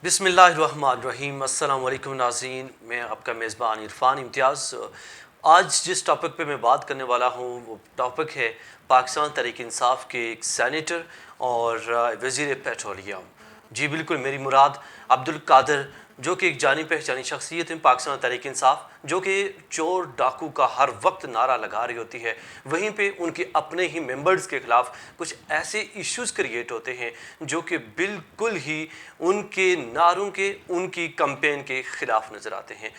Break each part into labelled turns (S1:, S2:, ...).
S1: بسم اللہ الرحمن الرحیم۔ السلام علیکم ناظرین، میں آپ کا میزبان عرفان امتیاز۔ آج جس ٹاپک پہ میں بات کرنے والا ہوں وہ ٹاپک ہے پاکستان تحریک انصاف کے ایک سینیٹر اور وزیر پیٹرولیم۔ جی بالکل، میری مراد عبدالقادر، جو کہ ایک جانی پہچانی شخصیت ہے پاکستان تحریک انصاف، جو کہ چور ڈاکو کا ہر وقت نعرہ لگا رہی ہوتی ہے، وہیں پہ ان کے اپنے ہی ممبرز کے خلاف کچھ ایسے ایشوز کریٹ ہوتے ہیں جو کہ بالکل ہی ان کے نعروں کے، ان کی کمپین کے خلاف نظر آتے ہیں۔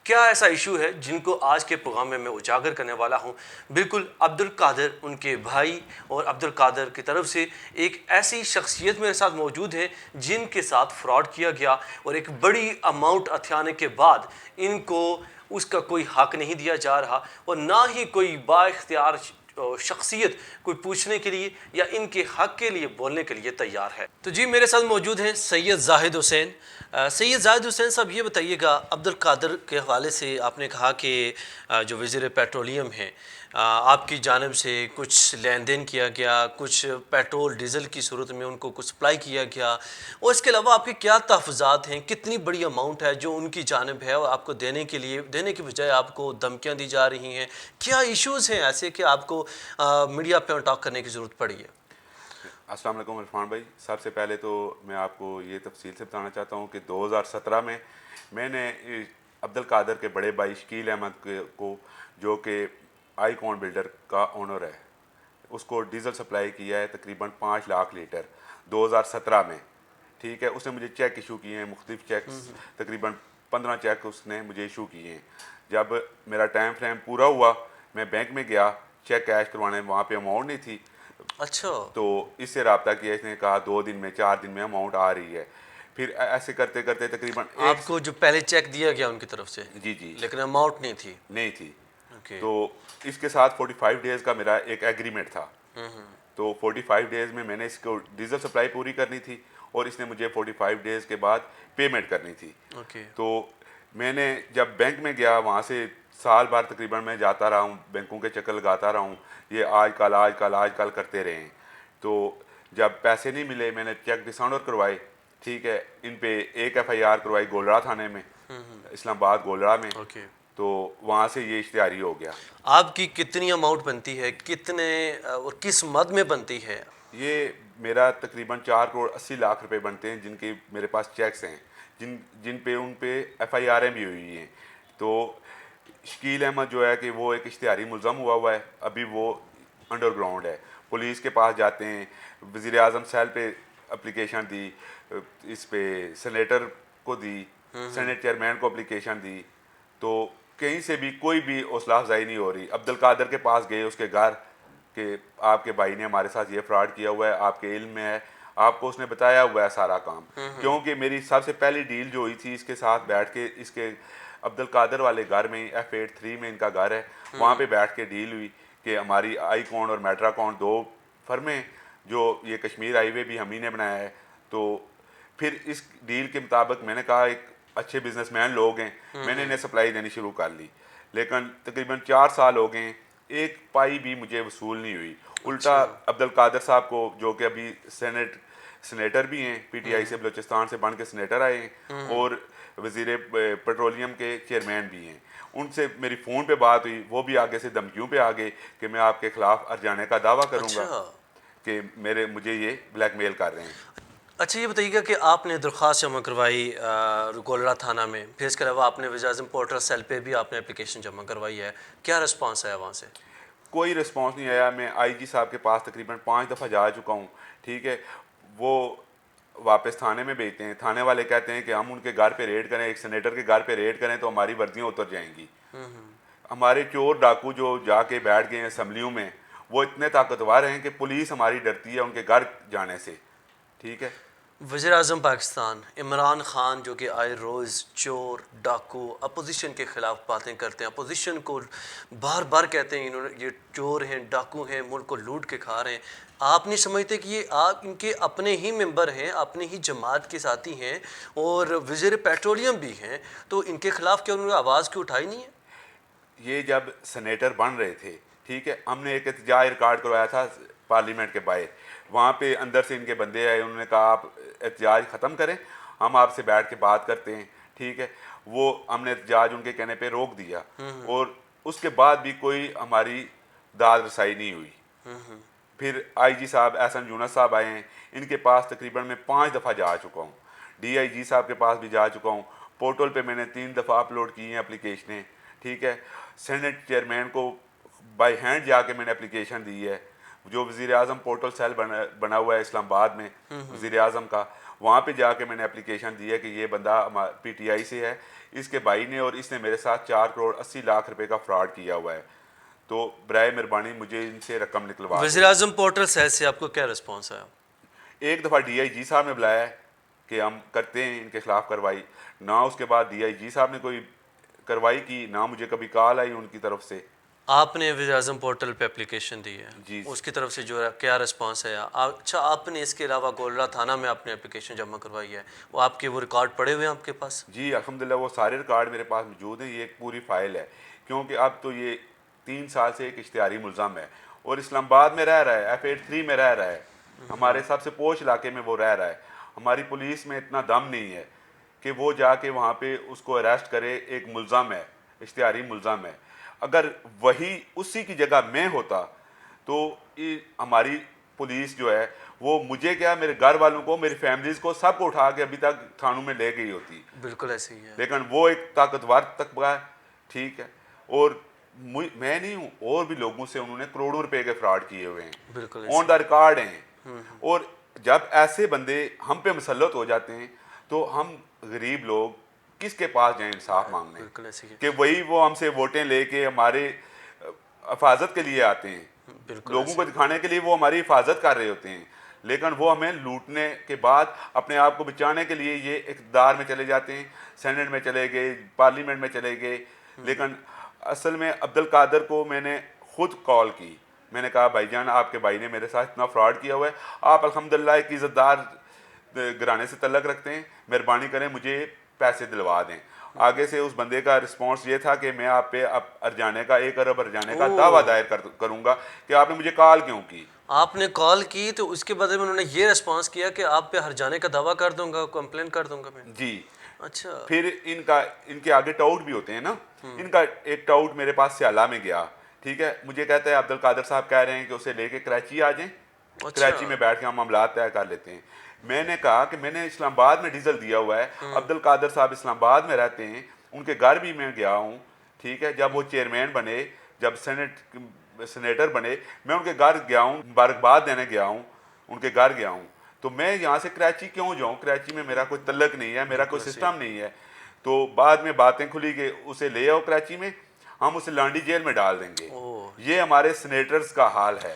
S1: کیا ایسا ایشو ہے جن کو آج کے پروگرام میں اجاگر کرنے والا ہوں؟ بالکل عبدالقادر ان کے بھائی، اور عبدالقادر کی طرف سے ایک ایسی شخصیت میرے ساتھ موجود ہے جن کے ساتھ فراڈ کیا گیا، اور ایک بڑی اماؤنٹ اتھانے کے بعد ان کو اس کا کوئی حق نہیں دیا جا رہا، اور نہ ہی کوئی با اختیار شخصیت کوئی پوچھنے کے لیے یا ان کے حق کے لیے بولنے کے لیے تیار ہے۔ تو جی میرے ساتھ موجود ہیں سید زاہد حسین۔ سید زاہد حسین صاحب، یہ بتائیے گا، عبدالقادر کے حوالے سے آپ نے کہا کہ جو وزیر پیٹرولیم ہیں، آپ کی جانب سے کچھ لین دین کیا گیا، کچھ پیٹرول ڈیزل کی صورت میں ان کو کچھ سپلائی کیا گیا، اور اس کے علاوہ آپ کے کیا تحفظات ہیں، کتنی بڑی اماؤنٹ ہے جو ان کی جانب ہے اور آپ کو دینے کی بجائے آپ کو دھمکیاں دی جا رہی ہیں؟ کیا ایشوز ہیں ایسے کہ آپ کو میڈیا پہ ٹاک کرنے کی ضرورت پڑی ہے؟
S2: السلام علیکم عرفان بھائی، سب سے پہلے تو میں آپ کو یہ تفصیل سے بتانا چاہتا ہوں کہ 2017 میں نے عبدالقادر کے بڑے بھائی شکیل احمد کو، جو کہ آئی کون بلڈر کا اونر ہے، اس کو ڈیزل سپلائی کیا ہے تقریباً 5 لاکھ لیٹر 2017 میں۔ ٹھیک ہے، اس نے مجھے چیک ایشو کیے ہیں، مختلف چیکس، تقریباً 15 چیک اس نے مجھے ایشو کیے ہیں۔ جب میرا ٹائم فریم پورا ہوا، میں بینک میں گیا چیک کیش کروانے، وہاں پہ اماؤنٹ نہیں تھی،
S1: اچھا،
S2: تو اس سے رابطہ کیا، اس نے کہا 2 دن میں 4 دن میں اماؤنٹ آ رہی ہے۔ پھر ایسے کرتے کرتے تقریباً
S1: آپ کو جو پہلے چیک دیا گیا ان کی طرف سے،
S2: جی جی
S1: لیکن اماؤنٹ نہیں تھی؟
S2: نہیں تھی،
S1: اوکے۔
S2: تو اس کے ساتھ 45 ڈیز کا میرا ایک ایگریمنٹ تھا، تو 45 ڈیز میں نے اس کو ڈیزل سپلائی پوری کرنی تھی، اور اس نے مجھے 45 ڈیز کے بعد پیمنٹ کرنی تھی۔
S1: اوکے۔
S2: تو میں نے جب بینک میں گیا، وہاں سے سال بھر تقریباً میں جاتا رہا ہوں، بینکوں کے چکر لگاتا رہا ہوں، یہ آج کل آج کل آج کل کرتے رہے ہیں۔ تو جب پیسے نہیں ملے، میں نے چیک ڈساؤنر کروائے، ٹھیک ہے، ان پہ ایک ایف آئی آر کروائی گولڑا تھانے میں، اسلام آباد گولڑا میں،
S1: اوکے۔
S2: تو وہاں سے یہ اشتہاری ہو گیا۔
S1: آپ کی کتنی اماؤنٹ بنتی ہے، کتنے اور کس مد میں بنتی ہے؟
S2: یہ میرا تقریباً 4 کروڑ 80 لاکھ روپے بنتے ہیں، جن کے میرے پاس چیکس ہیں، جن پہ ان پہ ایف آئی آریں بھی ہوئی ہیں۔ تو شکیل احمد جو ہے کہ وہ ایک اشتہاری ملزم ہوا ہے، ابھی وہ انڈر گراؤنڈ ہے، پولیس کے پاس جاتے ہیں، وزیر اعظم سیل پہ اپلیکیشن دی، اس پہ سینیٹر کو دی، سینٹ چیئرمین کو اپلیکیشن دی، تو کہیں سے بھی کوئی بھی حوصلہ افزائی نہیں ہو رہی۔ عبدالقادر کے پاس گئے، اس کے گھر، کہ آپ کے بھائی نے ہمارے ساتھ یہ فراڈ کیا ہوا ہے، آپ کے علم میں ہے، آپ کو اس نے بتایا ہوا ہے سارا کام، کیونکہ میری سب سے پہلی ڈیل جو ہوئی تھی اس کے ساتھ بیٹھ کے، اس کے عبدالقادر والے گھر میں، F83 میں ان کا گھر ہے، وہاں پہ بیٹھ کے ڈیل ہوئی کہ ہماری آئی کون اور میٹرا کون 2 فرمیں، جو یہ کشمیر ہائی وے بھی ہم ہی نے بنایا ہے۔ تو پھر اس ڈیل کے مطابق میں نے کہا ایک اچھے بزنس مین لوگ ہیں، میں نے انہیں سپلائی دینی شروع کر لی، لیکن تقریباً 4 سال ہو گئے ہیں، ایک پائی بھی مجھے وصول نہیں ہوئی۔ الٹا عبدالقادر صاحب کو، جو کہ ابھی سینیٹر بھی ہیں، پی ٹی آئی سے بلوچستان سے بن کے سینیٹر آئے ہیں، اور وزیر پیٹرولیم کے چیئرمین بھی ہیں، ان سے میری فون پہ بات ہوئی، وہ بھی آگے سے دھمکیوں پہ آگے کہ میں آپ کے خلاف ارجانے کا دعویٰ کروں گا،
S1: اچھا
S2: کہ مجھے یہ بلیک میل کر رہے ہیں۔
S1: اچھا، یہ بتائیے گا کہ آپ نے درخواست جمع کروائی گولڑا تھانہ میں، پھر اس کے علاوہ آپ نے وزیر اعظم پورٹل سیل پہ بھی آپ نے اپلیکیشن جمع کروائی ہے، کیا رسپانس آیا وہاں سے؟
S2: کوئی رسپانس نہیں آیا۔ میں آئی جی صاحب کے پاس تقریباً 5 دفعہ جا چکا ہوں، ٹھیک ہے، وہ واپس تھانے میں بھیجتے ہیں، تھانے والے کہتے ہیں کہ ہم ان کے گھر پہ ریڈ کریں، ایک سینیٹر کے گھر پہ ریڈ کریں تو ہماری وردیاں اتر جائیں گی۔ ہمارے چور ڈاکو جو جا کے بیٹھ گئے ہیں اسمبلیوں میں، وہ اتنے طاقتور ہیں کہ پولیس ہماری ڈرتی ہے ان کے گھر جانے سے، ٹھیک ہے۔
S1: وزیر اعظم پاکستان عمران خان، جو کہ آئے روز چور ڈاکو اپوزیشن کے خلاف باتیں کرتے ہیں، اپوزیشن کو بار بار کہتے ہیں یہ چور ہیں، ڈاکو ہیں، ملک کو لوٹ کے کھا رہے ہیں، آپ نہیں سمجھتے کہ یہ آپ ان کے اپنے ہی ممبر ہیں، اپنے ہی جماعت کے ساتھی ہیں اور وزیر پیٹرولیم بھی ہیں، تو ان کے خلاف کیا انہوں نے آواز کیوں اٹھائی نہیں ہے؟
S2: یہ جب سینیٹر بن رہے تھے، ٹھیک ہے، ہم نے ایک احتجاج ریکارڈ کروایا تھا پارلیمنٹ کے باہر، وہاں پہ اندر سے ان کے بندے آئے، انہوں نے کہا آپ احتجاج ختم کریں، ہم آپ سے بیٹھ کے بات کرتے ہیں, ٹھیک ہے. وہ ہم نے جج ان کے کہنے پہ روک دیا, اور اس کے بعد بھی کوئی ہماری داد رسائی نہیں ہوئی. پھر آئی جی صاحب احسن یونس صاحب آئے ہیں, ان کے پاس تقریباً میں 5 دفعہ جا چکا ہوں. ڈی آئی جی صاحب کے پاس بھی جا چکا ہوں. پورٹل پہ میں نے 3 دفعہ اپلوڈ کی ہیں اپلیکیشنیں, ٹھیک ہے. سینٹ چیئرمین کو بائی ہینڈ جا کے میں نے اپلیکیشن دی ہے. جو وزیر اعظم پورٹل سیل بنا ہوا ہے اسلام آباد میں وزیر اعظم کا, وہاں پہ جا کے میں نے اپلیکیشن دی ہے کہ یہ بندہ پی ٹی آئی سے ہے, اس کے بھائی نے اور اس نے میرے ساتھ 4 کروڑ 80 لاکھ روپے کا فراڈ کیا ہوا ہے, تو برائے مہربانی مجھے ان سے رقم نکلوا دیں.
S1: وزیر اعظم پورٹل سے آپ کو کیا رسپانس آیا؟
S2: ایک دفعہ ڈی آئی جی صاحب نے بلایا ہے کہ ہم کرتے ہیں ان کے خلاف کارروائی, نہ اس کے بعد ڈی آئی جی صاحب نے کوئی کارروائی کی, نہ مجھے کبھی کال آئی ان کی طرف سے.
S1: آپ نے وزیر اعظم پورٹل پہ اپلیکیشن دی ہے,
S2: جی
S1: اس کی طرف سے جو ہے کیا رسپانس ہے؟ اچھا, آپ نے اس کے علاوہ گولڑا تھانہ میں آپ نے اپلیکیشن جمع کروائی ہے, وہ آپ کے وہ ریکارڈ پڑے ہوئے ہیں آپ کے پاس؟
S2: جی الحمدللہ وہ سارے ریکارڈ میرے پاس موجود ہیں. یہ ایک پوری فائل ہے, کیونکہ اب تو یہ 3 سال سے ایک اشتہاری ملزم ہے, اور اسلام آباد میں رہ رہا ہے, F83 میں رہ رہا ہے, ہمارے سب سے پوش علاقے میں وہ رہ رہا ہے. ہماری پولیس میں اتنا دم نہیں ہے کہ وہ جا کے وہاں پہ اس کو اریسٹ کرے. ایک ملزم ہے, اشتہاری ملزم ہے. اگر وہی اسی کی جگہ میں ہوتا تو ہماری پولیس جو ہے وہ مجھے کیا, میرے گھر والوں کو, میری فیملیز کو, سب کو اٹھا کے ابھی تک تھانوں میں لے گئی ہوتی.
S1: بالکل ایسے ہی ہے.
S2: لیکن وہ ایک طاقتور طبقہ ہے, ٹھیک ہے, اور میں نہیں ہوں, اور بھی لوگوں سے انہوں نے کروڑوں روپے کے فراڈ کیے ہوئے ہیں,
S1: بالکل
S2: آن دا ریکارڈ ہیں. اور جب ایسے بندے ہم پہ مسلط ہو جاتے ہیں تو ہم غریب لوگ کس کے پاس جائیں انصاف مانگنے,
S1: بالکل ایسے ہی ہے.
S2: کہ وہی وہ ہم سے ووٹیں لے کے ہمارے حفاظت کے لیے آتے ہیں,
S1: بالکل
S2: لوگوں کو دکھانے کے لیے وہ ہماری حفاظت کر رہے ہوتے ہیں, لیکن وہ ہمیں لوٹنے کے بعد اپنے آپ کو بچانے کے لیے یہ اقتدار میں چلے جاتے ہیں, سینٹ میں چلے گئے, پارلیمنٹ میں چلے گئے. لیکن اصل میں عبد القادر کو میں نے خود کال کی, میں نے کہا بھائی جان آپ کے بھائی نے میرے ساتھ اتنا فراڈ کیا ہوا ہے, آپ الحمدللہ ایک عزت دار گھرانے سے تعلق رکھتے ہیں, مہربانی کریں مجھے پیسے دلوا دیں. آگے سے اس بندے کا رسپانس یہ تھا کہ میں آپ پہ ارجانے کا 1 ارب ارجانے کا دعویٰ دائر کروں گا کہ آپ نے مجھے کال کیوں کی.
S1: آپ نے کال کی تو اس کے بدلے میں انہوں نے یہ رسپانس کیا کہ آپ پہ ہر جانے کا دعویٰ کر دوں گا, کمپلین کر دوں گا میں.
S2: جی.
S1: اچھا.
S2: پھر ان کے آگے ٹاؤٹ بھی ہوتے ہیں نا. ان کا ایک ٹاؤٹ میرے پاس سیالہ میں گیا, ٹھیک ہے, مجھے کہتا ہے عبد القادر صاحب کہہ رہے ہیں کہ اسے لے کے کراچی آ جائیں, کراچی میں بیٹھ کے ہم معاملات طے کر لیتے ہیں. میں نے کہا کہ میں نے اسلام آباد میں ڈیزل دیا ہوا ہے, عبد القادر صاحب اسلام آباد میں رہتے ہیں, ان کے گھر بھی میں گیا ہوں, ٹھیک ہے, جب وہ چیئرمین بنے, جب سینیٹر بنے, میں ان کے گھر گیا ہوں, مبارکباد دینے گیا ہوں, ان کے گھر گیا ہوں. تو میں یہاں سے کراچی کیوں جاؤں, کراچی میں میرا کوئی تعلق نہیں ہے, میرا کوئی سسٹم نہیں ہے. تو بعد میں باتیں کھلی کہ اسے لے آؤ کراچی میں, ہم اسے لانڈی جیل میں ڈال دیں گے. یہ ہمارے سینیٹرز کا حال ہے.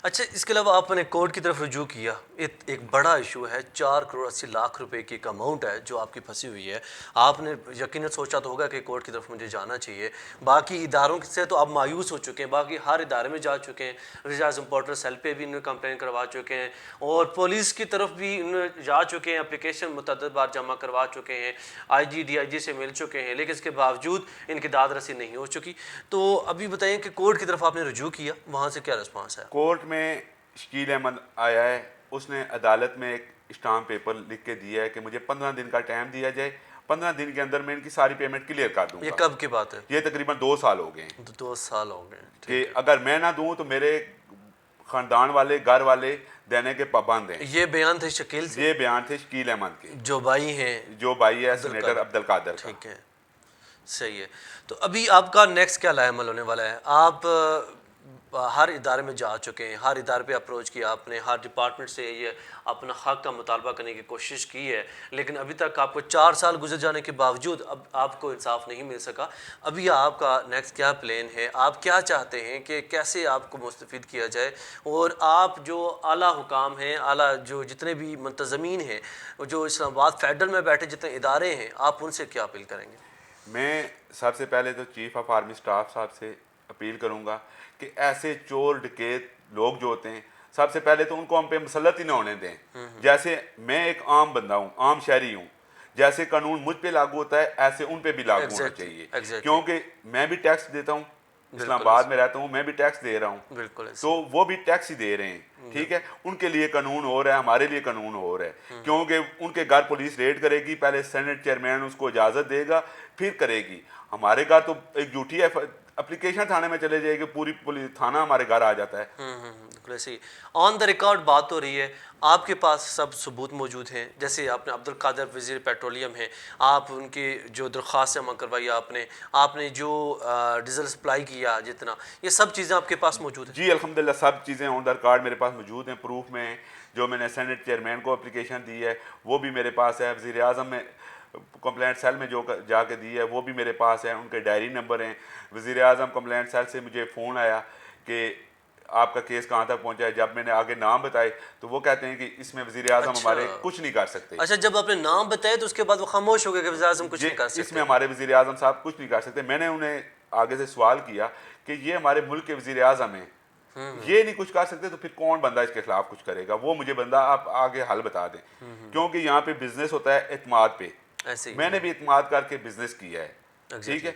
S1: اچھا, اس کے علاوہ آپ نے کورٹ کی طرف رجوع کیا, ایک بڑا ایشو ہے, 4 کروڑ 80 لاکھ روپے کی ایک اماؤنٹ ہے جو آپ کی پھنسی ہوئی ہے. آپ نے یقیناً سوچا تو ہوگا کہ کورٹ کی طرف مجھے جانا چاہیے. باقی اداروں سے تو آپ مایوس ہو چکے ہیں, باقی ہر ادارے میں جا چکے ہیں, وزیر اعظم پورٹل سیل پہ بھی انہوں نے کمپلین کروا چکے ہیں, اور پولیس کی طرف بھی انہوں جا چکے ہیں, اپلیکیشن متعدد بار جمع کروا چکے ہیں, آئی جی ڈی آئی جی سے مل چکے ہیں, لیکن اس کے باوجود ان کی داد رسی نہیں ہو چکی. تو ابھی بتائیں کہ کورٹ کی طرف آپ نے رجوع کیا, وہاں سے کیا رسپانس ہے؟
S2: کورٹ میں شکیل احمد آیا ہے, اس نے عدالت میں ایک اسٹامپ پیپر لکھ کے دیا ہے کہ مجھے 15 دن کا ٹائم دیا جائے, 15 دن کے اندر میں ان کی ساری پیمنٹ کلیئر کر دوں گا.
S1: یہ کب کی بات ہے؟
S2: یہ تقریباً 2 سال ہو گئے ہیں.
S1: 2 سال ہو گئے
S2: کہ اگر میں نہ دوں تو میرے خاندان والے, گھر والے دینے کے پابند ہیں.
S1: یہ بیان تھے شکیل سے؟
S2: یہ بیان تھے شکیل احمد کے,
S1: جو بھائی ہیں,
S2: جو بھائی ہے سینیٹر عبد القادر کا.
S1: ٹھیک ہے, صحیح ہے. تو ابھی آپ کا نیکسٹ کیا لایا عمل ہونے والا ہے؟ آپ ہر ادارے میں جا چکے ہیں, ہر ادارے پہ اپروچ کیا آپ نے, ہر ڈپارٹمنٹ سے یہ اپنا حق کا مطالبہ کرنے کی کوشش کی ہے, لیکن ابھی تک آپ کو 4 سال گزر جانے کے باوجود اب آپ کو انصاف نہیں مل سکا. ابھی آپ کا نیکسٹ کیا پلان ہے؟ آپ کیا چاہتے ہیں کہ کیسے آپ کو مستفید کیا جائے, اور آپ جو اعلیٰ حکام ہیں, اعلیٰ جو جتنے بھی منتظمین ہیں, جو اسلام آباد فیڈرل میں بیٹھے جتنے ادارے ہیں, آپ ان سے کیا اپیل کریں گے؟
S2: میں سب سے پہلے تو چیف آف آرمی سٹاف صاحب سے اپیل کروں گا کہ ایسے چور ڈکیت لوگ جو ہوتے ہیں, سب سے پہلے تو ان کو ہم پہ مسلط ہی نہ ہونے دیں. جیسے میں ایک عام بندہ ہوں, عام شہری ہوں, جیسے قانون مجھ پہ لاگو ہوتا ہے ایسے ان پہ بھی لاگو ہونا چاہیے, کیونکہ میں بھی ٹیکس دیتا ہوں, اسلام آباد میں رہتا ہوں, میں بھی ٹیکس دے رہا ہوں,
S1: بالکل
S2: تو وہ بھی ٹیکس ہی دے رہے ہیں, ٹھیک ہے. ان کے لیے قانون ہو رہا ہے, ہمارے لیے قانون ہو رہا ہے, کیونکہ ان کے گھر پولیس ریڈ کرے گی, پہلے سینٹ چیئرمین اس کو اجازت دے گا, پھر کرے گی. ہمارے گھر تو ایک جھوٹی اپلیکیشن تھانے میں چلے جائے گی, پوری پولیس تھانہ ہمارے گھر آ جاتا ہے.
S1: بالکل ایسے ہی آن دا ریکارڈ بات ہو رہی ہے, آپ کے پاس سب ثبوت موجود ہیں, جیسے آپ نے عبدالقادر وزیر پیٹرولیم ہیں, آپ ان کی جو درخواست جمع کروائی آپ نے جو ڈیزل سپلائی کیا جتنا, یہ سب چیزیں آپ کے پاس موجود ہیں؟
S2: جی الحمدللہ سب چیزیں آن دا ریکارڈ میرے پاس موجود ہیں, پروف میں ہیں. جو میں نے سینٹ چیئرمین کو اپلیکیشن دی ہے وہ بھی میرے پاس ہے, وزیر اعظم میں کمپلینٹ سیل میں جو جا کے دی ہے وہ بھی میرے پاس ہے, ان کے ڈائری نمبر ہیں. وزیر اعظم کمپلینٹ سیل سے مجھے فون آیا کہ آپ کا کیس کہاں تک پہنچا ہے. جب میں نے آگے نام بتائے تو وہ کہتے ہیں کہ اس میں وزیر اعظم ہمارے کچھ نہیں کر سکتے.
S1: اچھا, جب آپ نے نام بتایا تو اس کے بعد وہ خاموش ہو گئے کہ وزیر اعظم کچھ نہیں کر سکتے؟
S2: اس میں ہمارے وزیر اعظم صاحب کچھ نہیں کر سکتے. میں نے انہیں آگے سے سوال کیا کہ یہ ہمارے ملک کے وزیر اعظم ہیں, یہ نہیں کچھ کر سکتے تو پھر کون بندہ اس کے خلاف کچھ کرے گا؟ وہ مجھے بندہ آپ آگے حل بتا دیں, کیونکہ یہاں پہ بزنس ہوتا ہے اعتماد پہ. میں نے بھی اعتماد کر کے بزنس کیا ہے, ٹھیک ہے.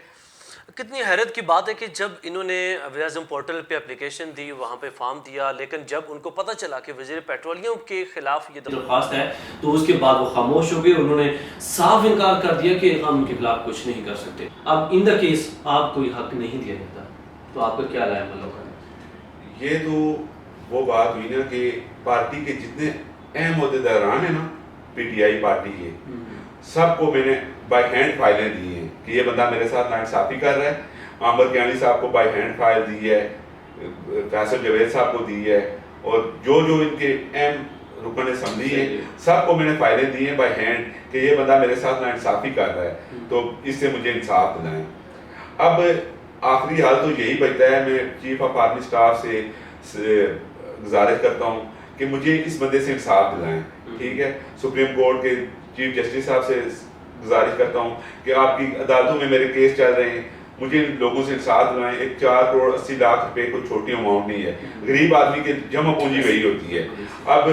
S1: کتنی حیرت کی بات ہے کہ جب انہوں نے وزیر اعظم پورٹل پہ اپلیکیشن دی, وہاں پہ فارم دیا, لیکن جب ان کو پتہ چلا کہ وزیر پیٹرولیم کے خلاف یہ درخواست ہے تو اس کے بعد وہ خاموش ہو گئے. انہوں نے صاف انکار کر دیا کہ ہم ان کے خلاف کچھ نہیں کر سکتے. اب ان دا کیس آپ کوئی حق نہیں دیا جاتا, تو آپ کا کیا رائے عمل ہوگا؟
S2: یہ تو وہ بات ہوئی نا کہ پارٹی کے جتنے اہم عہدیداران ہیں نا, پی ٹی آئی پارٹی کے, سب کو میں نے بائی ہینڈ فائلیں دی ہیں کہ یہ بندہ میرے ساتھ ناانصافی کر رہا ہے. عامر کیانی صاحب کو بائی ہینڈ فائل دی ہے, فیصل جاوید صاحب کو دی ہے, اور جو ان کے اہم رکن اسمبلی ہیں سب کو میں نے فائلیں دی ہیں بائی ہینڈ کہ یہ بندہ میرے ساتھ ناانصافی کر رہا ہے, تو اس سے مجھے انصاف دلائیں. اب آخری حال تو یہی بچتا ہے, میں چیف آف آرمی اسٹاف سے گزارش کرتا ہوں کہ مجھے اس بندے سے انصاف دلائیں, ٹھیک ہے. سپریم کورٹ کے چیف جسٹس صاحب سے گزارش کرتا ہوں کہ آپ کی عدالتوں میں میرے کیس چل رہے ہیں, مجھے ان لوگوں سے انصاف دلائیں. ایک 4 کروڑ 80 لاکھ روپے کوئی چھوٹی اماؤنٹ نہیں ہے, غریب آدمی کے جمع پونجی وہی ہوتی ہے. اب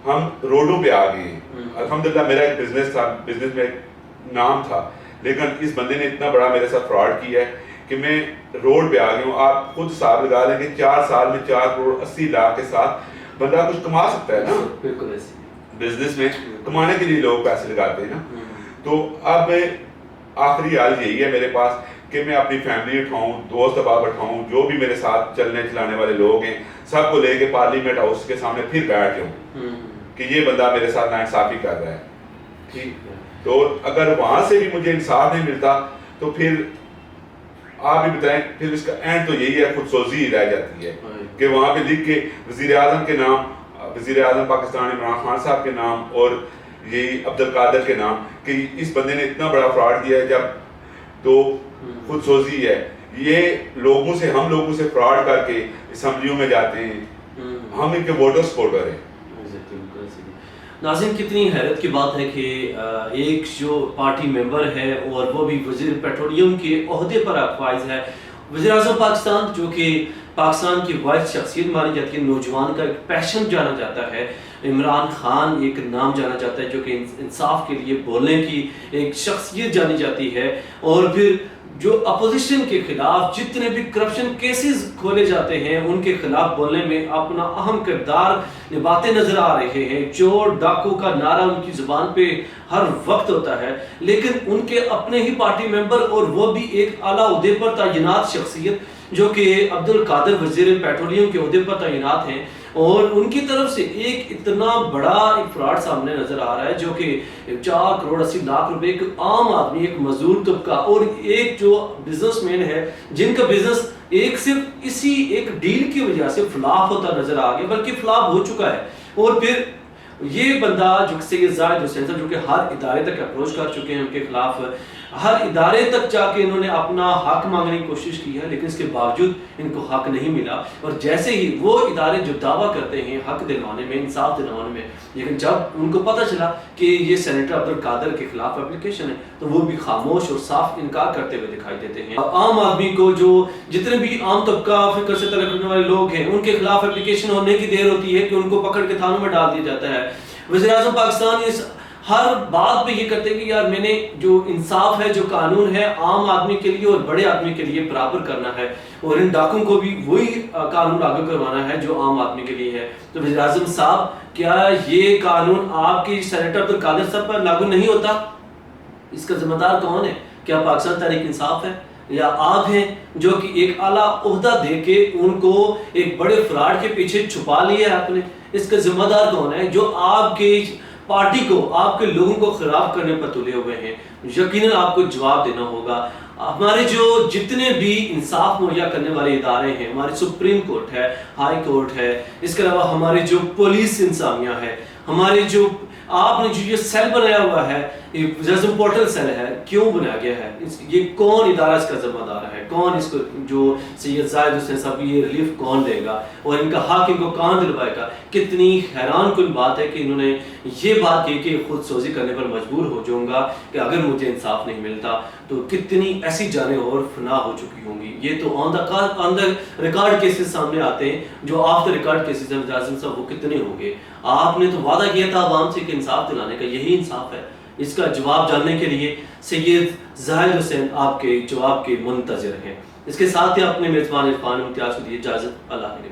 S2: ہم روڈوں پہ آ گئے ہیں. الحمدللہ میرا ایک بزنس تھا, بزنس میں ایک نام تھا, لیکن اس بندے نے اتنا بڑا میرے ساتھ فراڈ کیا ہے کہ میں روڈ پہ آ گیا ہوں. آپ خود حساب لگا لیں کہ 4 سال میں 4 کروڑ 80 لاکھ کے ساتھ بندہ کچھ کما سکتا ہے نا.
S1: بالکل ایسے
S2: بزنس میں کمانے کے لیے لوگ پیسے لگاتے ہیں نا. تو اب آخری حال یہی ہے میرے پاس کہ میں اپنی فیملی اٹھاؤں, دوست احباب اٹھاؤں, جو بھی میرے ساتھ چلنے چلانے والے لوگ ہیں سب کو لے کے پارلیمنٹ ہاؤس کے سامنے پھر بیٹھ جاؤں کہ یہ بندہ میرے ساتھ ناانصافی کر رہا ہے, ٹھیک. تو اگر وہاں سے بھی مجھے انصاف نہیں ملتا تو پھر آپ بھی بتائیں, پھر اس کا اینڈ تو یہی ہے, خود سوزی ہی رہ جاتی ہے کہ وہاں پہ لکھ کے وزیر اعظم کے نام, وزیر اعظم پاکستان عمران خان صاحب کے نام اور یہی عبدالقادر کے نام کہ اس بندے نے اتنا بڑا فراڈ کیا ہے. جب تو خود سوزی ہے, یہ لوگوں سے, ہم لوگوں سے فراڈ کر کے اسمبلیوں میں جاتے ہیں, ہم ان کے ووٹر سپورٹر ہیں.
S1: ناظرین, کتنی حیرت کی بات ہے کہ ایک جو پارٹی ممبر ہے اور وہ بھی وزیر پیٹرولیم کے عہدے پر فائز ہے, وزیر اعظم پاکستان جو کہ پاکستان کی واحد شخصیت مانی جاتی ہے, نوجوان کا ایک پیشن جانا جاتا ہے, عمران خان ایک نام جانا جاتا ہے جو کہ انصاف کے لیے بولنے کی ایک شخصیت جانی جاتی ہے, اور پھر جو اپوزیشن کے خلاف جتنے بھی کرپشن کیسز کھولے جاتے ہیں ان کے خلاف بولنے میں اپنا اہم کردار نبھاتے نظر آ رہے ہیں. چور ڈاکو کا نعرہ ان کی زبان پہ ہر وقت ہوتا ہے, لیکن ان کے اپنے ہی پارٹی ممبر اور وہ بھی ایک اعلیٰ عہدے پر تعینات شخصیت جو کہ عبدالقادر وزیر پیٹرولیم کے عہدے پر تعینات ہیں, اور ان کی طرف سے ایک اتنا بڑا ایک فراڈ سامنے نظر آ رہا ہے جو کہ 4 کروڑ 80 لاکھ روپے ایک عام آدمی, ایک مزدور طبقہ اور ایک جو بزنس مین ہے جن کا بزنس ایک صرف اسی ایک ڈیل کی وجہ سے فلاپ ہوتا نظر آ گیا, بلکہ فلاپ ہو چکا ہے. اور پھر یہ بندہ جو سید زاہد حسین صاحب جو کہ ہر ادارے تک اپروچ کر چکے ہیں, ان کے خلاف ہر ادارے تک جا کے انہوں نے اپنا حق مانگنے کی کوشش کی ہے, لیکن اس کے باوجود ان کو حق نہیں ملا. اور جیسے ہی وہ ادارے جو دعویٰ کرتے ہیں حق دلوانے میں, انصاف دلوانے میں, لیکن جب ان کو پتہ چلا کہ یہ سینیٹر عبدالقادر کے خلاف اپلیکیشن ہے تو وہ بھی خاموش اور صاف انکار کرتے ہوئے دکھائی دیتے ہیں. عام آدمی کو, جو جتنے بھی عام طبقہ فکر سے تعلق رکھنے والے لوگ ہیں, ان کے خلاف اپلیکیشن ہونے کی دیر ہوتی ہے کہ ان کو پکڑ کے تھانوں میں ڈال دیا جاتا ہے. وزیر اعظم پاکستان اس
S3: ہر بات پہ یہ کرتے ہیں کہ یار میں نے جو انصاف ہے، جو قانون ہے عام آدمی کے لیے اور بڑے آدمی کے لیے برابر کرنا ہے، اور ان ڈاکوں کو بھی وہی قانون لاگو کروانا ہے جو عام آدمی کے لیے ہے۔ تو وزیر اعظم صاحب، کیا یہ قانون آپ کی سینیٹر عبدالقادر صاحب پر لاگو نہیں ہوتا؟ اس کا ذمہ دار کون ہے؟ کیا پاکستان تحریک انصاف ہے یا آپ ہیں جو کہ ایک اعلیٰ عہدہ دے کے ان کو ایک بڑے فراڈ کے پیچھے چھپا لیا ہے آپ نے؟ اس کا ذمہ دار کون ہے جو آپ کے پارٹی کو، آپ کے لوگوں کو خراب کرنے پر تلے ہوئے ہیں؟ یقیناً آپ کو جواب دینا ہوگا۔ ہمارے جو جتنے بھی انصاف مہیا کرنے والے ادارے ہیں، ہماری سپریم کورٹ ہے، ہائی کورٹ ہے، اس کے علاوہ ہمارے جو پولیس انتظامیہ ہے، ہمارے جو آپ نے جو یہ سیل بنایا ہوا ہے، وزیر پورٹل سیل ہے، کیوں بنایا گیا ہے؟ یہ کون ادارہ اس کا ذمہ دار ہے؟ کون اس کو، جو سید زاہد حسین صاحب یہ ریلیف کون دے گا اور ان کا حق ان کو کون دلوائے گا؟ کتنی حیران کن بات ہے کہ انہوں نے یہ بات کی کہ خود سوزی کرنے پر مجبور ہو جاؤں گا کہ اگر مجھے انصاف نہیں ملتا تو کتنی ایسی جانیں اور فنا ہو چکی ہوں گی۔ یہ تو آن دا ریکارڈ کیسز سامنے آتے ہیں، جو آف دا ریکارڈ کیسز ہیں۔ وزیر اعظم صاحب وہ کتنے ہوں گے؟ آپ نے تو وعدہ کیا تھا عوام سے کہ انصاف دلانے کا، یہی انصاف ہے؟ اس کا جواب جاننے کے لیے سید زاہد حسین آپ کے جواب کے منتظر ہیں۔ اس کے ساتھ ہی اپنے میزبان عرفان امتیاز کو دیے اجازت۔ اللہ نے